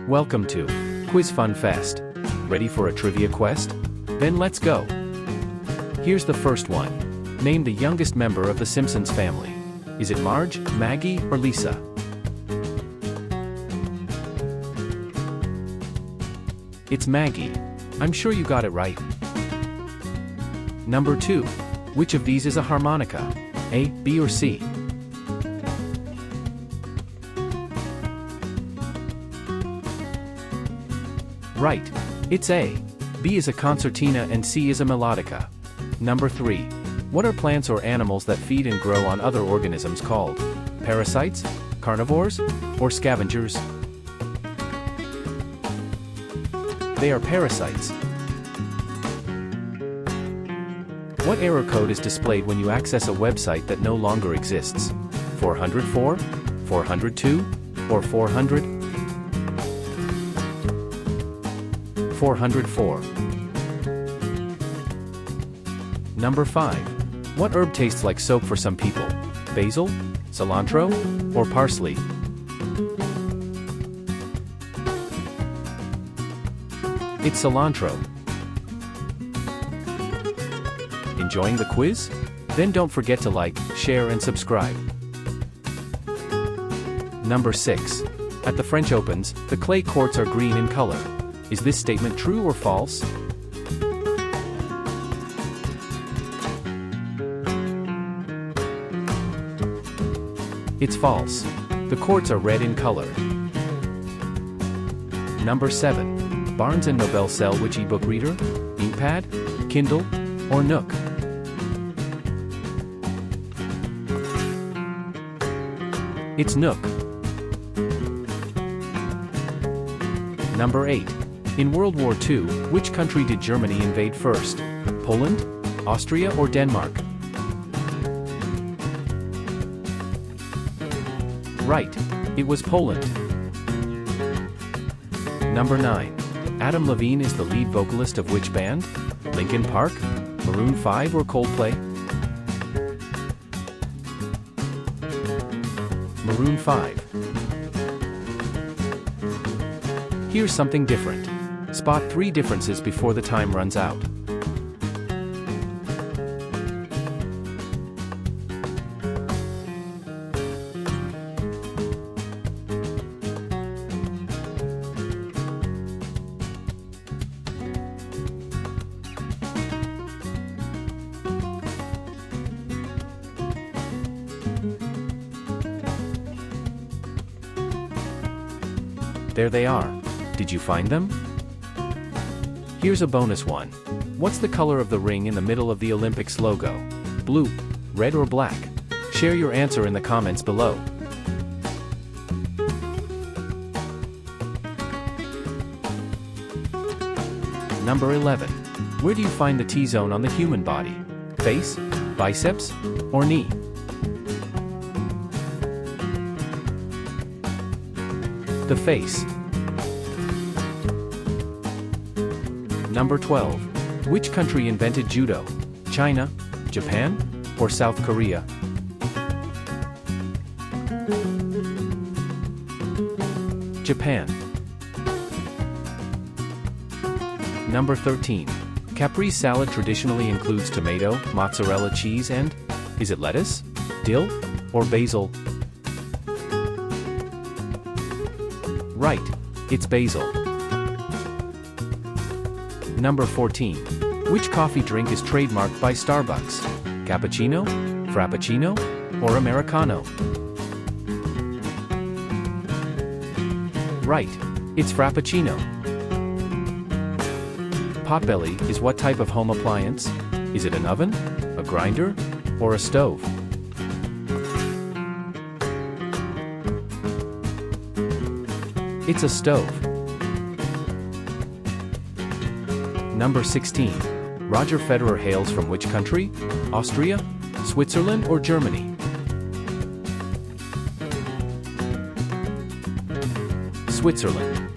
Welcome to quizfunfest. Ready for a trivia quest? Then let's go. Here's the first one. Name the youngest member of the Simpsons family. Is it Marge, Maggie, or Lisa? It's Maggie. I'm sure you got it right. Number 2. Which of these is a harmonica? A, B, or C? Right. It's A. B is a concertina and C is a melodica. Number 3. What are plants or animals that feed and grow on other organisms called? Parasites, carnivores, or scavengers? They are parasites. What error code is displayed when you access a website that no longer exists? 404, 402, or 400? 404. Number 5. What herb tastes like soap for some people? Basil, cilantro, or parsley? It's cilantro. Enjoying the quiz? Then don't forget to like, share, and subscribe. Number 6. At the French Opens, the clay courts are green in color. Is this statement true or false? It's false. The courts are red in color. Number 7. Barnes & Noble sell which ebook reader? ThinkPad, Kindle, or Nook? It's Nook. Number 8. In World War II, which country did Germany invade first? Poland, Austria, or Denmark? Right. It was Poland. Number 9. Adam Levine is the lead vocalist of which band? Linkin Park, Maroon 5, or Coldplay? Maroon 5. Here's something different. Spot 3 differences before the time runs out. There they are. Did you find them? Here's a bonus one. What's the color of the ring in the middle of the Olympics logo? Blue, red, or black? Share your answer in the comments below. Number 11. Where do you find the T-zone on the human body? Face, biceps, or knee? The face. Number 12. Which country invented judo? China, Japan, or South Korea? Japan. Number 13. Capri salad traditionally includes tomato, mozzarella cheese, and is it lettuce, dill, or basil? Right. It's basil. Number 14. Which coffee drink is trademarked by Starbucks? Cappuccino, Frappuccino, or Americano? Right. It's Frappuccino. Potbelly is what type of home appliance? Is it an oven, a grinder, or a stove? It's a stove. Number 16. Roger Federer hails from which country? Austria, Switzerland, or Germany? Switzerland.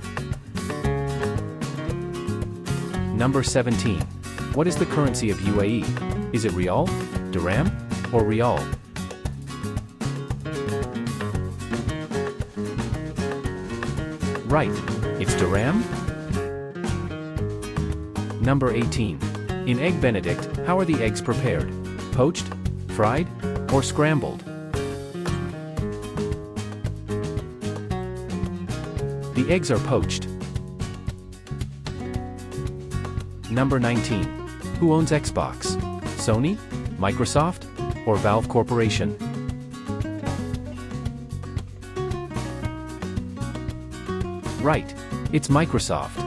Number 17. What is the currency of UAE? Is it Rial, Dirham, or Rial? Right, it's Duram. Number 18. In Egg Benedict, how are the eggs prepared? Poached, fried, or scrambled? The eggs are poached. Number 19. Who owns Xbox? Sony, Microsoft, or Valve Corporation? Right, it's Microsoft.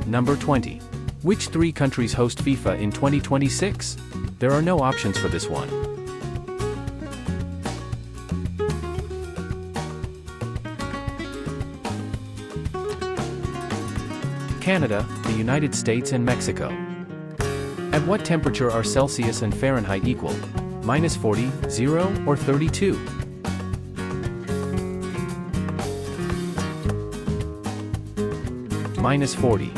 Number 20. Which 3 countries host FIFA in 2026? There are no options for this one. Canada, the United States and Mexico. At what temperature are Celsius and Fahrenheit equal? -40, 0, or 32? -40.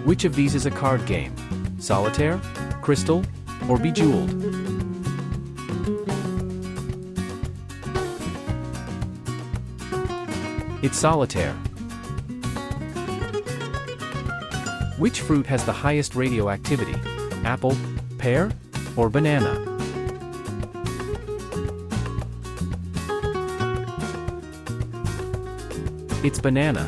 Which of these is a card game? Solitaire, Crystal, or Bejeweled? It's Solitaire. Which fruit has the highest radioactivity? Apple, pear, or banana? It's banana.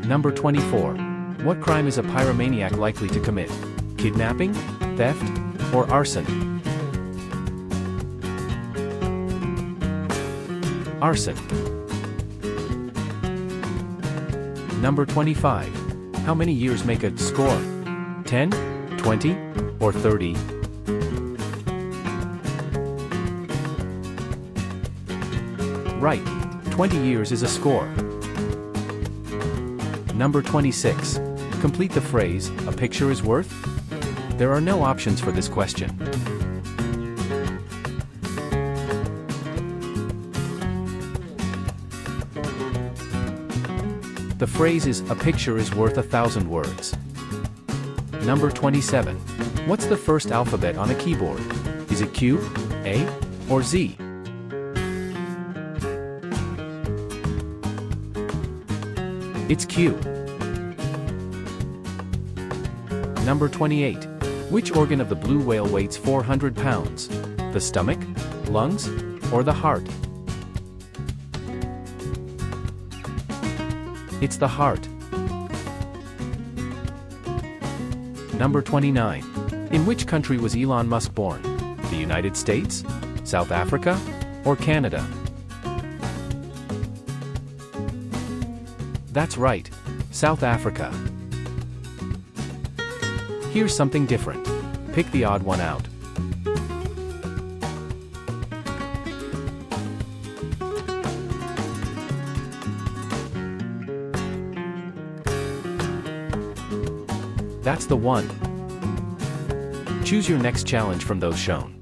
Number 24. What crime is a pyromaniac likely to commit? Kidnapping, theft, or arson? Arson. Number 25. How many years make a score? 10, 20, or 30? Right, 20 years is a score. Number 26. Complete the phrase, a picture is worth? There are no options for this question. The phrase is, a picture is worth 1,000 words. Number 27. What's the first alphabet on a keyboard? Is it Q, A, or Z? It's Q. Number 28. Which organ of the blue whale weighs 400 pounds? The stomach, lungs, or the heart? It's the heart. Number 29. In which country was Elon Musk born? The United States, South Africa, or Canada? That's right, South Africa. Here's something different. Pick the odd one out. That's the one. Choose your next challenge from those shown.